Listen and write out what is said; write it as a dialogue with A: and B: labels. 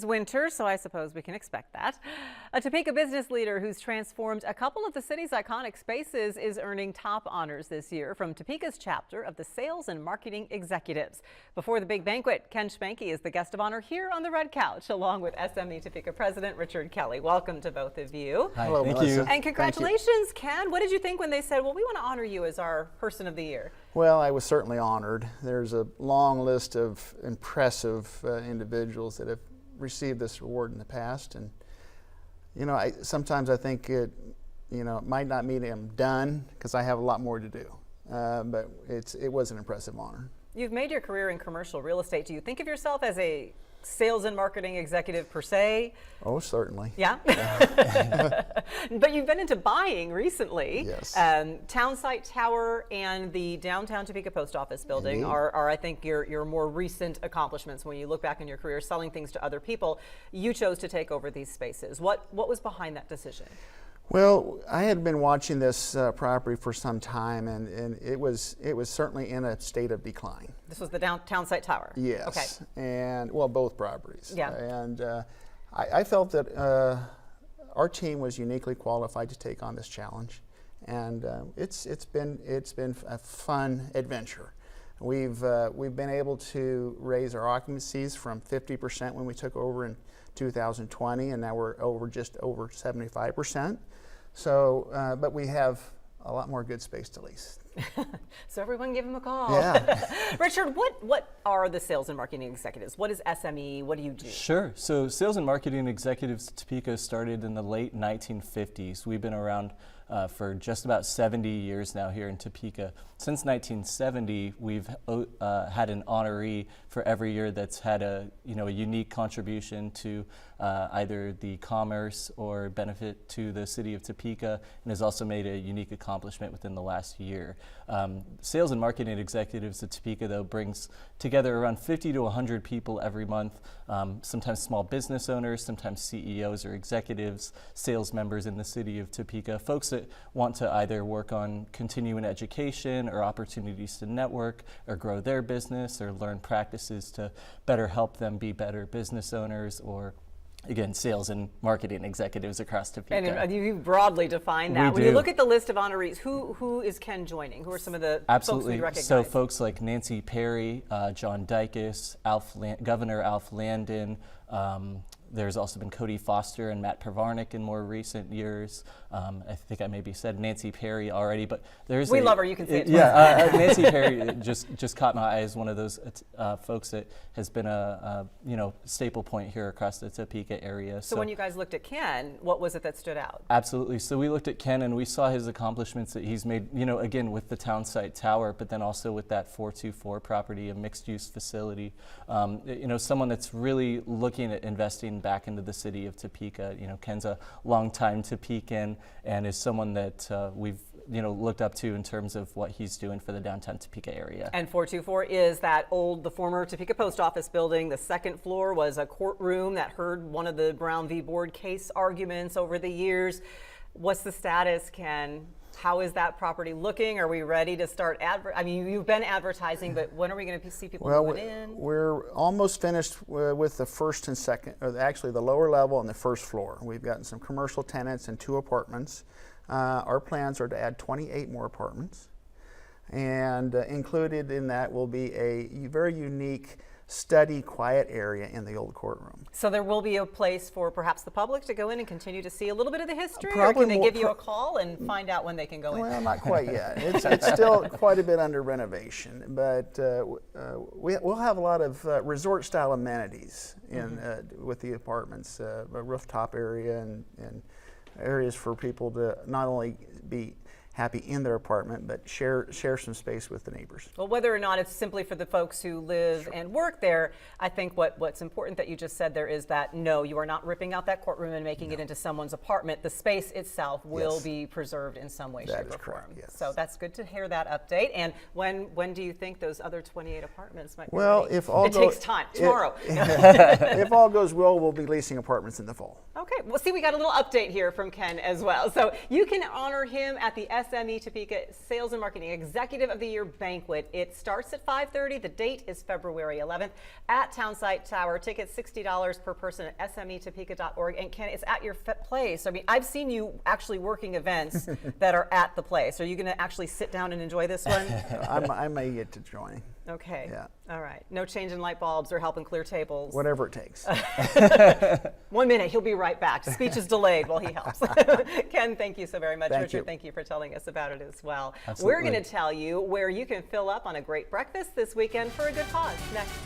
A: Winter, so I suppose we can expect that. A Topeka business leader who's transformed a couple of the city's iconic spaces is earning top honors this year from Topeka's chapter of the Sales and Marketing Executives. Before the big banquet, Ken Schmanke is the guest of honor here on the red couch, along with SME Topeka President Richard Kelly. Welcome to both of you.
B: Hi, hello, thank you.
A: And congratulations, Ken. What did you think when they said, well, we want to honor you as our Person of the Year?
B: Well, I was certainly honored. There's a long list of impressive individuals that have received this award in the past, and sometimes I think it might not mean I'm done because I have a lot more to do, but it was an impressive honor.
A: You've made your career in commercial real estate. Do you think of yourself as a sales and marketing executive per se?
B: Oh, certainly.
A: Yeah? But you've been into buying recently.
B: Yes.
A: Townsite Tower and the downtown Topeka Post Office building are I think, your more recent accomplishments when you look back in your career selling things to other people. You chose to take over these spaces. What was behind that decision?
B: Well, I had been watching this property for some time, and it was certainly in a state of decline.
A: This was the Townsite Tower?
B: Yes.
A: Okay.
B: And, well, both properties.
A: Yeah.
B: And I felt that our team was uniquely qualified to take on this challenge, and it's been a fun adventure. We've been able to raise our occupancies from 50% when we took over in 2020, and now we're just over 75%. So, but we have a lot more good space to lease.
A: So everyone give him a call.
B: Yeah.
A: Richard, what are the sales and marketing executives? What is SME? What do you do?
C: Sure. So sales and marketing executives at Topeka started in the late 1950s. We've been around for just about 70 years now here in Topeka. Since 1970, we've had an honoree for every year that's had a unique contribution to either the commerce or benefit to the city of Topeka, and has also made a unique accomplishment within the last year. Sales and marketing executives at Topeka, though, brings together around 50 to 100 people every month, sometimes small business owners, sometimes CEOs or executives, sales members in the city of Topeka, folks that want to either work on continuing education or opportunities to network or grow their business or learn practices to better help them be better business owners, or again, sales and marketing executives across Topeka.
A: And you broadly define that. When you look at the list of honorees, who is Ken joining? Who are some of the folks we recognize?
C: So folks like Nancy Perry, John Dykes, Governor Alf Landon. There's also been Cody Foster and Matt Pravarnik in more recent years. I think I maybe said Nancy Perry already, but there's
A: we love her. You can say it.
C: Yeah, Nancy Perry just caught my eye as one of those folks that has been a staple point here across the Topeka area.
A: So when you guys looked at Ken, what was it that stood out?
C: Absolutely. So we looked at Ken and we saw his accomplishments that he's made. Again with the Townsite Tower, but then also with that 424 property, a mixed-use facility. Someone that's really looking at investing back into the city of Topeka. Ken's a longtime Topekan and is someone that we've looked up to in terms of what he's doing for the downtown Topeka area.
A: And 424 is the former Topeka Post Office building. The second floor was a courtroom that heard one of the Brown v. Board case arguments over the years. What's the status, Ken? How is that property looking? Are we ready to start you've been advertising, but when are we going to see people moving in?
B: We're almost finished with the first and second, or actually the lower level and the first floor. We've gotten some commercial tenants and 2 apartments. Our plans are to add 28 more apartments, and included in that will be a very unique study quiet area in the old courtroom.
A: So there will be a place for perhaps the public to go in and continue to see a little bit of the history,
B: Probably
A: or can they give you a call and find out when they can go in?
B: Well, not quite yet. It's still quite a bit under renovation, but we'll have a lot of resort-style amenities with the apartments, a rooftop area and areas for people to not only be happy in their apartment, but share some space with the neighbors.
A: Well, whether or not it's simply for the folks who live and work there, I think what's important that you just said there is that no, you are not ripping out that courtroom and making it into someone's apartment. The space itself will be preserved in some way, shape, or form.
B: Yes.
A: So that's good to hear that update. And when do you think those other 28 apartments might be
B: Well,
A: ready?
B: it
A: takes time. Tomorrow.
B: If all goes well, we'll be leasing apartments in the fall.
A: Okay. Well, see, we got a little update here from Ken as well. So you can honor him at the SME Topeka Sales and Marketing Executive of the Year banquet. It starts at 5:30. The date is February 11th at Townsite Tower. Tickets $60 per person at SMETopeka.org. And Ken, it's at your place. I mean, I've seen you actually working events that are at the place. Are you going to actually sit down and enjoy this one?
B: I may get to join.
A: Okay.
B: Yeah.
A: All right. No change in light bulbs or helping clear tables.
B: Whatever it takes.
A: 1 minute. He'll be right back. Speech is delayed while he helps. Ken, thank you so very much.
B: Thank
A: Richard,
B: you.
A: thank you for telling us about it as well.
C: Absolutely.
A: We're going to tell you where you can fill up on a great breakfast this weekend for a good cause next.